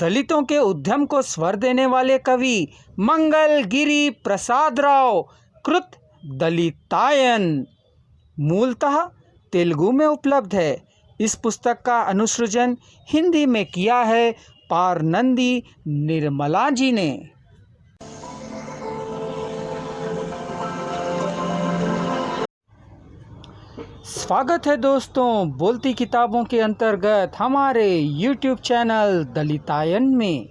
दलितों के उद्यम को स्वर देने वाले कवि मंगलगिरी प्रसाद राव कृत दलितायन मूलतः तेलुगु में उपलब्ध है। इस पुस्तक का अनुसृजन हिंदी में किया है पारनंदी निर्मला जी ने। स्वागत है दोस्तों बोलती किताबों के अंतर्गत हमारे YouTube चैनल दलितायन में।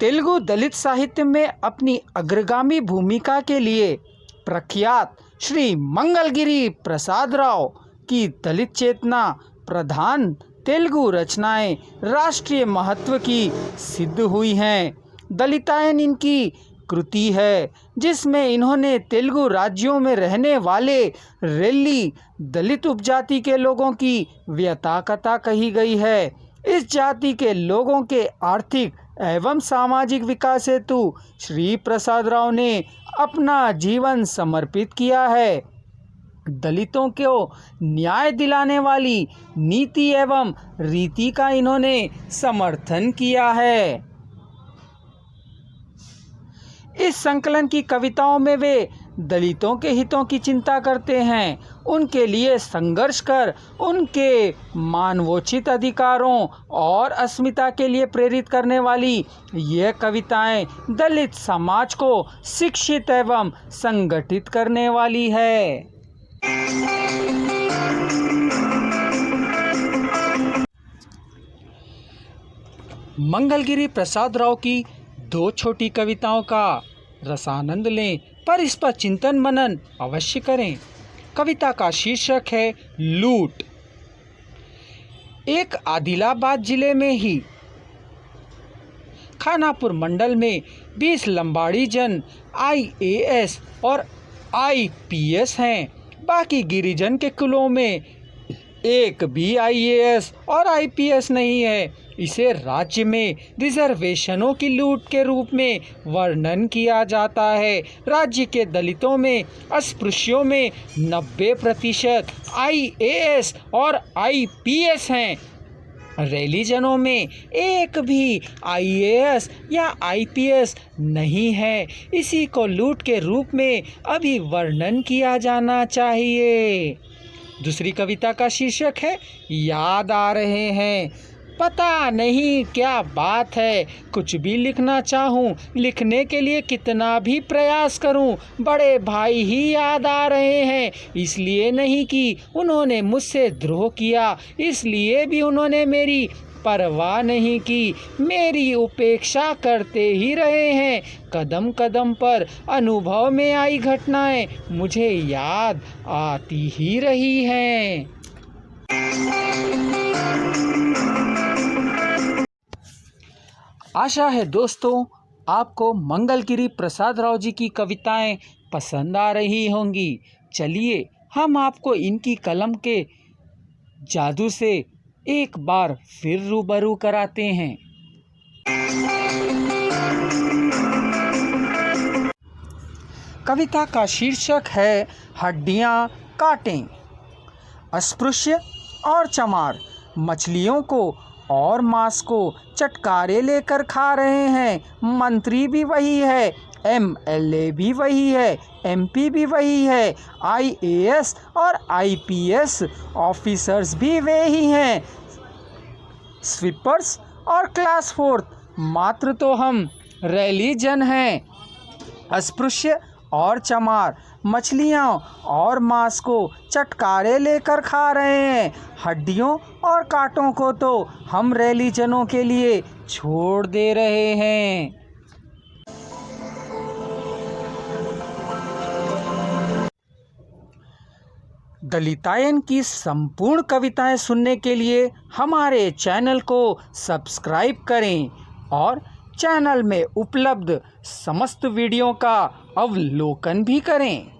तेलुगु दलित साहित्य में अपनी अग्रगामी भूमिका के लिए प्रख्यात श्री मंगलगिरी प्रसाद राव की दलित चेतना प्रधान तेलुगु रचनाएं राष्ट्रीय महत्व की सिद्ध हुई हैं। दलितायन इनकी कृति है जिसमें इन्होंने तेलुगु राज्यों में रहने वाले रेल्ली दलित उपजाति के लोगों की व्यथा कथा कही गई है। इस जाति के लोगों के आर्थिक एवं सामाजिक विकास हेतु श्री प्रसाद राव ने अपना जीवन समर्पित किया है। दलितों को न्याय दिलाने वाली नीति एवं रीति का इन्होंने समर्थन किया है। इस संकलन की कविताओं में वे दलितों के हितों की चिंता करते हैं, उनके लिए संघर्ष कर उनके मानवोचित अधिकारों और अस्मिता के लिए प्रेरित करने वाली ये कविताएं दलित समाज को शिक्षित एवं संगठित करने वाली है। मंगलगिरी प्रसाद राव की दो छोटी कविताओं का रसानंद लें, पर इस पर चिंतन मनन अवश्य करें। कविता का शीर्षक है लूट। एक आदिलाबाद जिले में ही खानापुर मंडल में 20 लंबाड़ी जन IAS और IPS हैं। बाकी गिरिजन के कुलों में एक भी IAS और IPS नहीं है। इसे राज्य में रिजर्वेशनों की लूट के रूप में वर्णन किया जाता है। राज्य के दलितों में अस्पृश्यों में 90% IAS और IPS हैं। रिलीजनों में एक भी IAS या IPS नहीं है। इसी को लूट के रूप में अभी वर्णन किया जाना चाहिए। दूसरी कविता का शीर्षक है याद आ रहे हैं। पता नहीं क्या बात है, कुछ भी लिखना चाहूँ, लिखने के लिए कितना भी प्रयास करूँ, बड़े भाई ही याद आ रहे हैं। इसलिए नहीं कि उन्होंने मुझसे द्रोह किया, इसलिए भी उन्होंने मेरी परवाह नहीं की, मेरी उपेक्षा करते ही रहे हैं। कदम कदम पर अनुभव में आई घटनाएं मुझे याद आती ही रही हैं। आशा है दोस्तों आपको मंगलगिरी प्रसाद राव जी की कविताएं पसंद आ रही होंगी। चलिए हम आपको इनकी कलम के जादू से एक बार फिर रूबरू कराते हैं। कविता का शीर्षक है हड्डियां काटें। अस्पृश्य और चमार मछलियों को और मांस को चटकारे लेकर खा रहे हैं। मंत्री भी वही है, MLA भी वही है, MP भी वही है, IAS और IPS ऑफिसर्स भी वे ही हैं। स्वीपर्स और क्लास 4 मात्र तो हम रिलीजन हैं। अस्पृश्य और चमार मछलियाँ और मांस को चटकारे लेकर खा रहे हैं। हड्डियों और कांटों को तो हम रिलीजनों के लिए छोड़ दे रहे हैं। दलितायन की संपूर्ण कविताएं सुनने के लिए हमारे चैनल को सब्सक्राइब करें और चैनल में उपलब्ध समस्त वीडियो का अवलोकन भी करें।